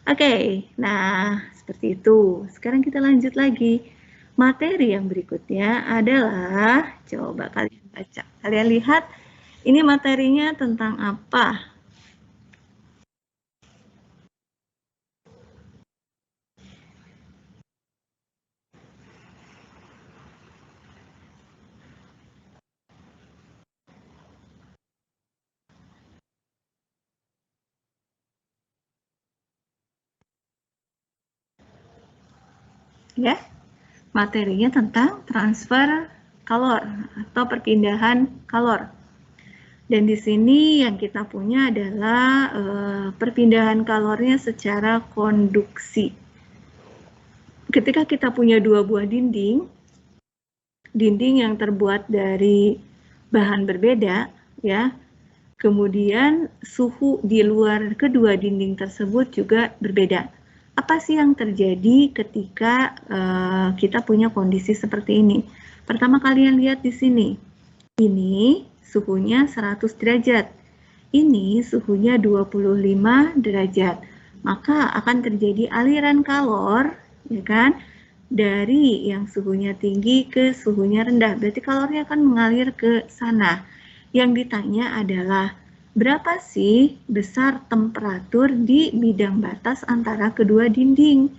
Oke, nah seperti itu. Sekarang kita lanjut lagi. Materi yang berikutnya adalah, coba kalian baca. Kalian lihat, ini materinya tentang apa? Ya, materinya tentang transfer kalor atau perpindahan kalor. Dan di sini yang kita punya adalah perpindahan kalornya secara konduksi. Ketika kita punya dua buah dinding yang terbuat dari bahan berbeda, ya, kemudian suhu di luar kedua dinding tersebut juga berbeda. Apa sih yang terjadi ketika kita punya kondisi seperti ini? Pertama kalian lihat di sini. Ini suhunya 100 derajat. Ini suhunya 25 derajat. Maka akan terjadi aliran kalor, ya kan? Dari yang suhunya tinggi ke suhunya rendah. Berarti kalornya akan mengalir ke sana. Yang ditanya adalah berapa sih besar temperatur di bidang batas antara kedua dinding?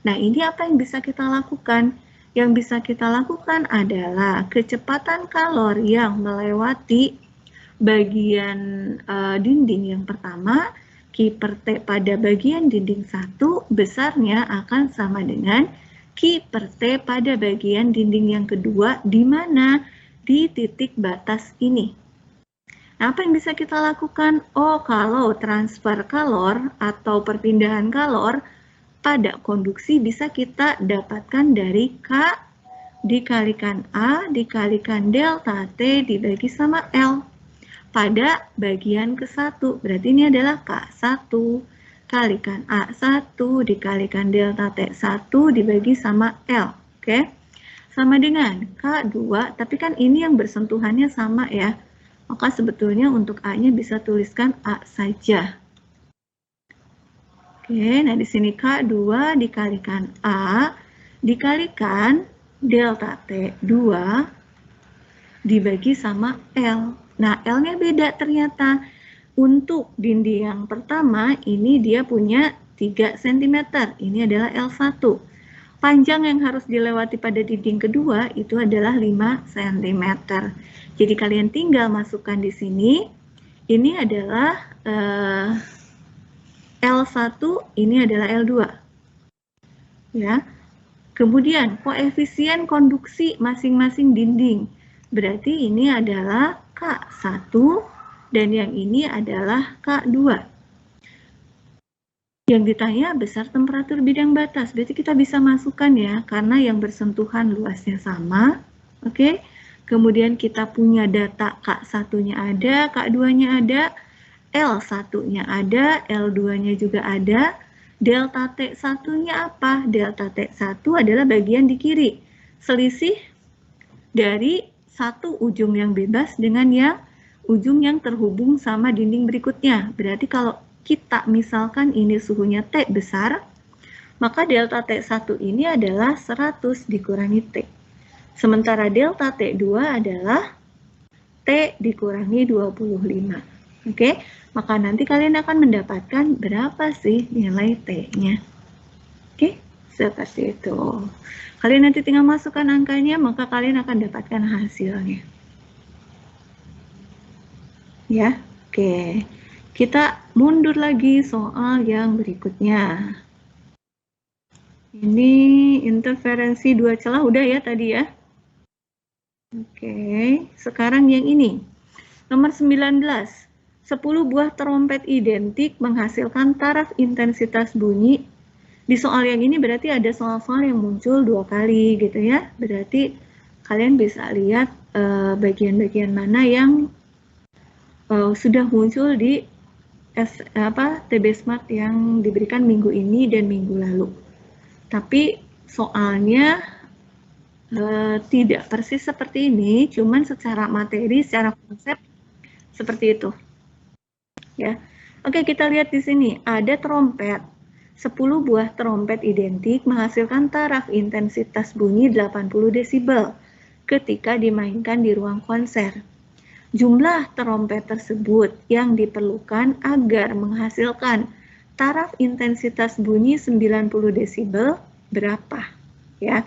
Nah, ini apa yang bisa kita lakukan? Yang bisa kita lakukan adalah kecepatan kalor yang melewati bagian dinding yang pertama, Q per T pada bagian dinding 1 besarnya akan sama dengan Q per T pada bagian dinding yang kedua, di mana? Di titik batas ini. Apa yang bisa kita lakukan? Oh, kalau transfer kalor atau perpindahan kalor pada konduksi bisa kita dapatkan dari K dikalikan A dikalikan delta T dibagi sama L pada bagian ke-1. Berarti ini adalah K1 kalikan A1 dikalikan delta T1 dibagi sama L. Oke? Sama dengan K2, tapi kan ini yang bersentuhannya sama ya. Maka sebetulnya untuk A-nya bisa tuliskan A saja. Oke, nah di sini K2 dikalikan A dikalikan delta T2 dibagi sama L. Nah, L-nya beda ternyata. Untuk dinding yang pertama, ini dia punya 3 cm. Ini adalah L1. Panjang yang harus dilewati pada dinding kedua itu adalah 5 cm. Jadi kalian tinggal masukkan di sini. Ini adalah L1, ini adalah L2. Ya. Kemudian koefisien konduksi masing-masing dinding. Berarti ini adalah K1 dan yang ini adalah K2. Yang ditanya besar temperatur bidang batas. Berarti kita bisa masukkan ya, karena yang bersentuhan luasnya sama. Oke. Kemudian kita punya data K1-nya ada, K2-nya ada, L1-nya ada, L2-nya juga ada. Delta T1-nya apa? Delta T1 adalah bagian di kiri. Selisih dari satu ujung yang bebas dengan yang ujung yang terhubung sama dinding berikutnya. Berarti kalau kita misalkan ini suhunya T besar, maka delta T1 ini adalah 100 dikurangi T. Sementara delta T2 adalah T dikurangi 25. Oke, maka nanti kalian akan mendapatkan berapa sih nilai T-nya. Oke, seperti itu. Kalian nanti tinggal masukkan angkanya, maka kalian akan dapatkan hasilnya. Ya, oke. Kita mundur lagi soal yang berikutnya. Ini interferensi dua celah udah ya tadi ya. Oke, sekarang yang ini. Nomor 19. 10 buah trompet identik menghasilkan taraf intensitas bunyi. Di soal yang ini berarti ada soal-soal yang muncul 2 kali gitu ya. Berarti kalian bisa lihat bagian-bagian mana yang sudah muncul di TB Smart yang diberikan minggu ini dan minggu lalu. Tapi soalnya tidak persis seperti ini, cuman secara materi, secara konsep seperti itu. Ya. Oke, kita lihat di sini ada trompet. 10 buah trompet identik menghasilkan taraf intensitas bunyi 80 desibel ketika dimainkan di ruang konser. Jumlah trompet tersebut yang diperlukan agar menghasilkan taraf intensitas bunyi 90 desibel berapa? Ya.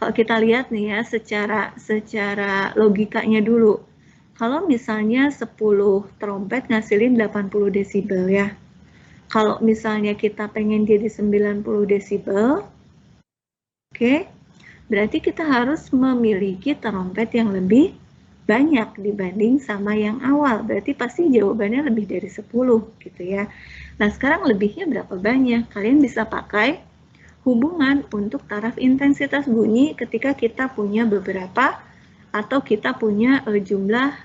Kalau kita lihat nih ya, secara logikanya dulu. Kalau misalnya 10 trompet ngasilin 80 desibel ya. Kalau misalnya kita pengen jadi 90 desibel, oke, berarti kita harus memiliki trompet yang lebih banyak dibanding sama yang awal. Berarti pasti jawabannya lebih dari 10 gitu ya. Nah, sekarang lebihnya berapa banyak? Kalian bisa pakai hubungan untuk taraf intensitas bunyi ketika kita punya beberapa atau kita punya jumlah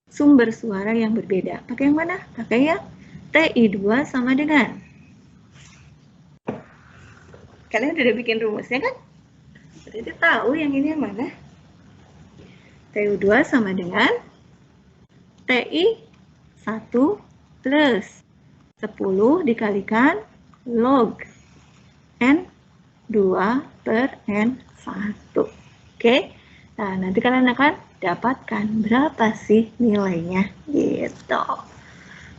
sumber suara yang berbeda. Pakai yang mana? Pakai yang TI2 sama dengan. Kalian udah bikin rumusnya kan? Berarti tahu yang ini yang mana? TI2 sama dengan TI1 plus 10 dikalikan log N2 per N1. Oke. Nah, nanti kalian akan dapatkan berapa sih nilainya gitu.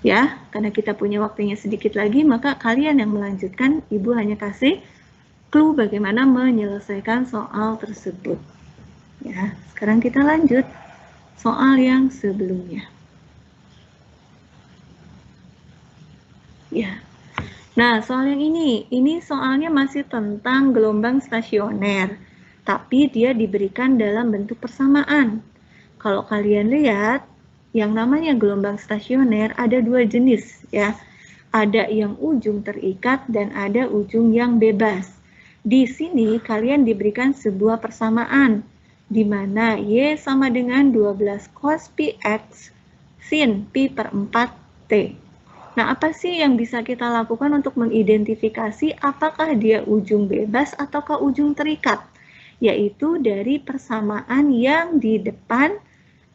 Ya, karena kita punya waktunya sedikit lagi, maka kalian yang melanjutkan, Ibu hanya kasih clue bagaimana menyelesaikan soal tersebut. Ya, sekarang kita lanjut soal yang sebelumnya. Ya. Nah, soal yang ini soalnya masih tentang gelombang stasioner, tapi dia diberikan dalam bentuk persamaan. Kalau kalian lihat, yang namanya gelombang stasioner ada 2 jenis ya. Ada yang ujung terikat dan ada ujung yang bebas. Di sini kalian diberikan sebuah persamaan, di mana Y sama dengan 12 cos Px sin Pi per 4T. Nah, apa sih yang bisa kita lakukan untuk mengidentifikasi apakah dia ujung bebas ataukah ujung terikat? Yaitu dari persamaan yang di depan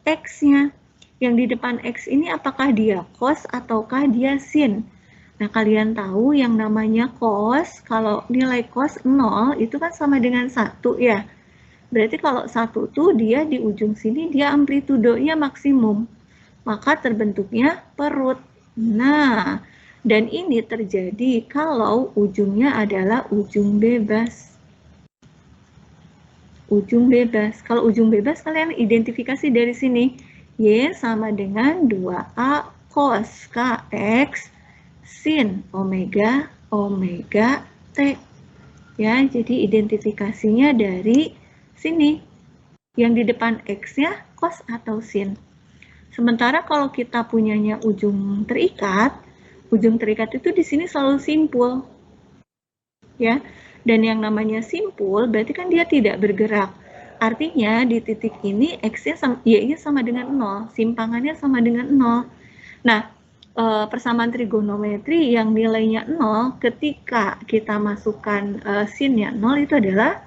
X-nya. Yang di depan X ini apakah dia cos ataukah dia sin? Nah, kalian tahu yang namanya cos, kalau nilai cos 0 itu kan sama dengan 1 ya. Berarti kalau 1 tuh dia di ujung sini dia amplitudenya maksimum. Maka terbentuknya perut. Nah, dan ini terjadi kalau ujungnya adalah ujung bebas. Ujung bebas. Kalau ujung bebas kalian identifikasi dari sini. Y sama dengan 2A cos Kx sin omega T. Ya, jadi identifikasinya dari sini. Yang di depan X-nya cos atau sin. Sementara kalau kita punyanya ujung terikat itu di sini selalu simpul. Ya. Dan yang namanya simpul berarti kan dia tidak bergerak. Artinya di titik ini X-nya sama, Y-nya sama dengan 0, simpangannya sama dengan 0. Nah, persamaan trigonometri yang nilainya 0 ketika kita masukkan sinnya 0 itu adalah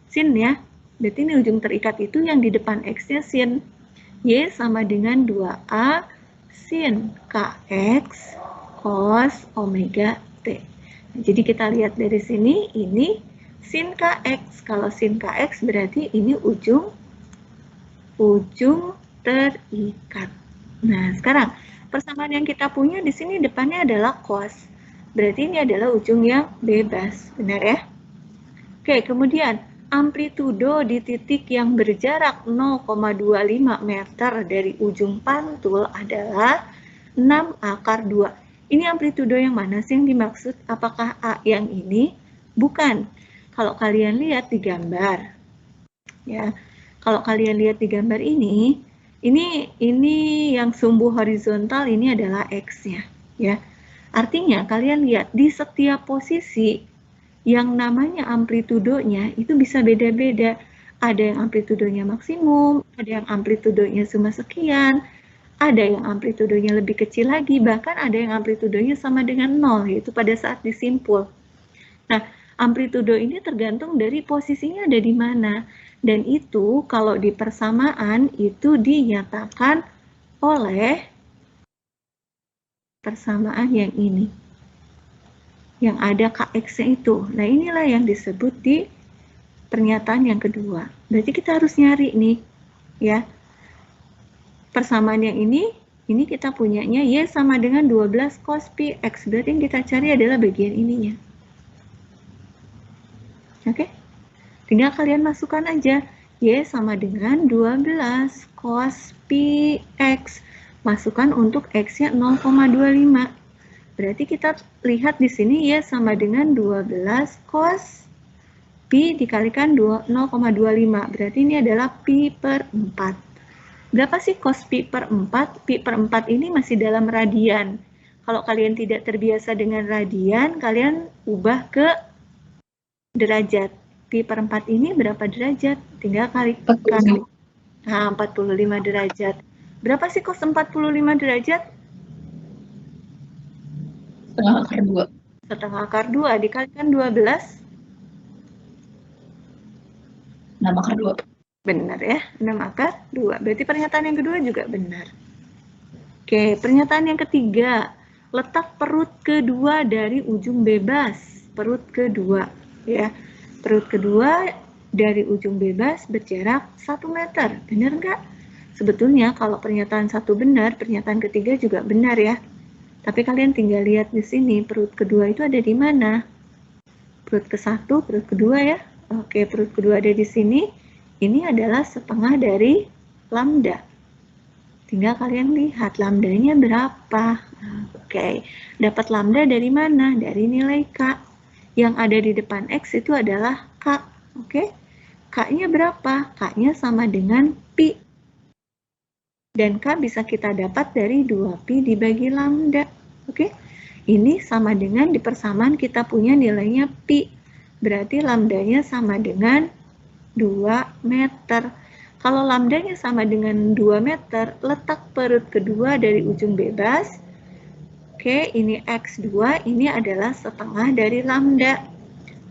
sin ya. Berarti ini ujung terikat itu yang di depan X-nya sin. Y sama dengan 2A sin KX cos omega T. Nah, jadi kita lihat dari sini, ini sin KX. Kalau sin KX berarti ini ujung terikat. Nah, sekarang persamaan yang kita punya di sini depannya adalah cos. Berarti ini adalah ujung yang bebas. Benar ya? Oke, kemudian amplitudo di titik yang berjarak 0,25 meter dari ujung pantul adalah 6 akar 2. Ini amplitudo yang mana sih yang dimaksud? Apakah A yang ini? Bukan. Kalau kalian lihat di gambar. Ya. Kalau kalian lihat di gambar ini yang sumbu horizontal ini adalah X-nya, ya. Artinya kalian lihat di setiap posisi yang namanya amplitudonya itu bisa beda-beda. Ada yang amplitudonya maksimum, ada yang amplitudonya cuma sekian, ada yang amplitudonya lebih kecil lagi, bahkan ada yang amplitudonya sama dengan 0, yaitu pada saat disimpul. Nah, amplitudo ini tergantung dari posisinya ada di mana. Dan itu kalau di persamaan itu dinyatakan oleh persamaan yang ini. Yang ada KX-nya itu. Nah, inilah yang disebut di pernyataan yang kedua. Berarti kita harus nyari nih, ya. Persamaan yang ini kita punyanya Y sama dengan 12 cos pi X. Berarti yang kita cari adalah bagian ininya. Oke? Tinggal kalian masukkan aja. Y sama dengan 12 cos pi X. Masukkan untuk X-nya 0,25. Berarti kita lihat di sini Y sama dengan 12 cos pi dikalikan 0,25. Berarti ini adalah pi per 4. Berapa sih cos pi per 4? Pi per 4 ini masih dalam radian. Kalau kalian tidak terbiasa dengan radian, kalian ubah ke derajat. Pi per 4 ini berapa derajat? Tinggal kalikan. Nah, 45 derajat. Berapa sih cos 45 derajat? Setengah akar 2. Setengah akar 2 dikalikan 12. 6 akar 2. Benar ya, 6 akar 2. Berarti pernyataan yang kedua juga benar. Oke, pernyataan yang ketiga. Letak perut kedua dari ujung bebas. Perut kedua. Ya, perut kedua dari ujung bebas berjarak 1 meter. Benar nggak? Sebetulnya kalau pernyataan satu benar, pernyataan ketiga juga benar ya. Tapi kalian tinggal lihat di sini, perut kedua itu ada di mana? Perut ke-1, perut kedua ya. Oke, perut kedua ada di sini. Ini adalah setengah dari lambda. Tinggal kalian lihat lambdanya berapa. Oke, dapat lambda dari mana? Dari nilai K. Yang ada di depan X itu adalah K. Oke, K-nya berapa? K-nya sama dengan pi. Dan K bisa kita dapat dari 2pi dibagi lambda. Oke, ini sama dengan di persamaan kita punya nilainya pi. Berarti lambdanya sama dengan 2 meter. Kalau lambdanya sama dengan 2 meter, letak perut kedua dari ujung bebas. Oke, ini X2, ini adalah setengah dari lambda.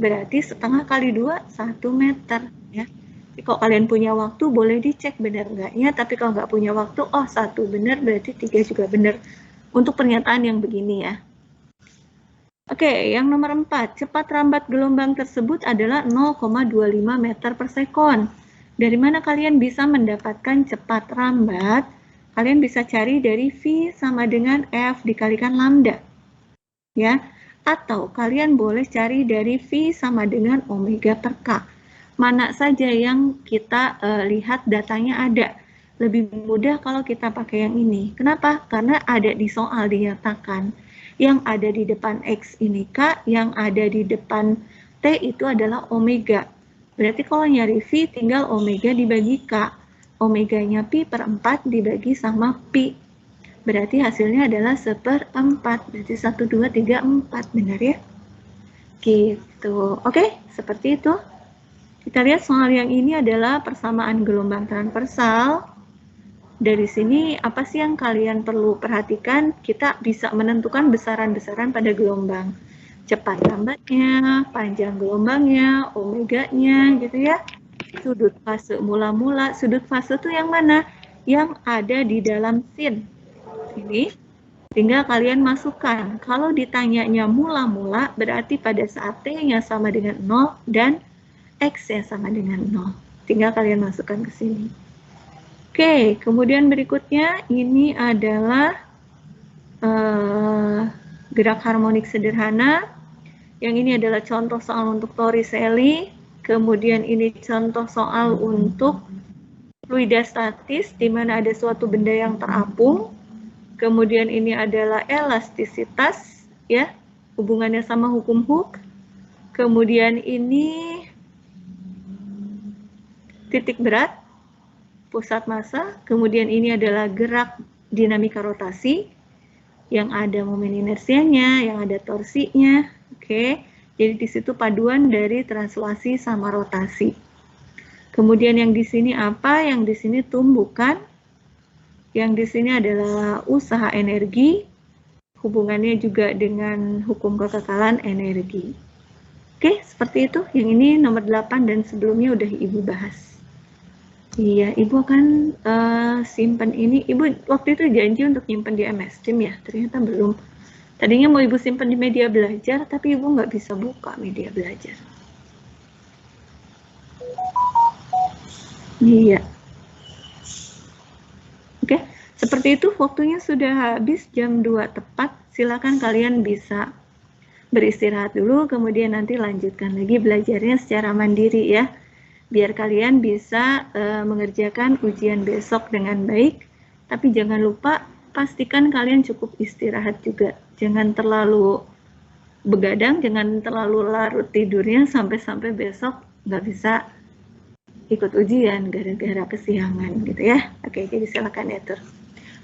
Berarti setengah kali 2, 1 meter. Ya. Kalau kalian punya waktu, boleh dicek benar enggaknya. Tapi kalau nggak punya waktu, oh 1 benar, berarti 3 juga benar. Untuk pernyataan yang begini ya. Oke, yang nomor 4. Cepat rambat gelombang tersebut adalah 0,25 meter per sekon. Dari mana kalian bisa mendapatkan cepat rambat? Kalian bisa cari dari V sama dengan F dikalikan lambda. Ya. Atau kalian boleh cari dari V sama dengan omega per K. Mana saja yang kita lihat datanya ada. Lebih mudah kalau kita pakai yang ini. Kenapa? Karena ada di soal dinyatakan. Yang ada di depan X ini K, yang ada di depan T T itu adalah omega. Berarti kalau nyari V tinggal omega dibagi K. Omeganya pi per 4 dibagi sama pi. Berarti hasilnya adalah 1/4. Berarti 1, 2, 3, 4. Benar ya? Gitu. Oke, seperti itu. Kita lihat soal yang ini adalah persamaan gelombang transversal. Dari sini apa sih yang kalian perlu perhatikan? Kita bisa menentukan besaran-besaran pada gelombang. Cepat lambatnya, panjang gelombangnya, omeganya gitu ya. Sudut fase mula-mula. Sudut fase itu yang mana? Yang ada di dalam sin. Ini tinggal kalian masukkan. Kalau ditanyanya mula-mula berarti pada saat T-nya sama dengan 0 dan X-nya sama dengan 0. Tinggal kalian masukkan ke sini. Oke, kemudian berikutnya ini adalah gerak harmonik sederhana. Yang ini adalah contoh soal untuk Torricelli. Kemudian ini contoh soal untuk fluidastatis, di mana ada suatu benda yang terapung. Kemudian ini adalah elastisitas, ya, hubungannya sama hukum Hooke. Kemudian ini titik berat, pusat massa, kemudian ini adalah gerak dinamika rotasi, yang ada momen inersianya, yang ada torsinya, oke. Jadi di situ paduan dari translasi sama rotasi. Kemudian yang di sini apa? Yang di sini tumbukan, yang di sini adalah usaha energi, hubungannya juga dengan hukum kekekalan energi. Oke, seperti itu. Yang ini nomor 8 dan sebelumnya udah Ibu bahas. Iya, Ibu akan simpan ini. Ibu waktu itu janji untuk nyimpan di MS Team ya, ternyata belum. Tadinya mau Ibu simpan di media belajar, tapi Ibu nggak bisa buka media belajar. Iya. Oke, seperti itu waktunya sudah habis jam 2 tepat. Silakan kalian bisa beristirahat dulu, kemudian nanti lanjutkan lagi belajarnya secara mandiri ya. Biar kalian bisa mengerjakan ujian besok dengan baik, tapi jangan lupa pastikan kalian cukup istirahat juga. Jangan terlalu begadang, jangan terlalu larut tidurnya sampai besok nggak bisa ikut ujian gara-gara kesiangan gitu ya. Oke, jadi silakan diatur.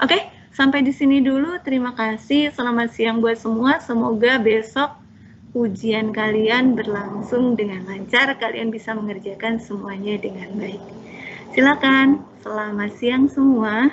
Oke, sampai di sini dulu. Terima kasih. Selamat siang buat semua. Semoga besok ujian kalian berlangsung dengan lancar, kalian bisa mengerjakan semuanya dengan baik. Silakan, selamat siang semua.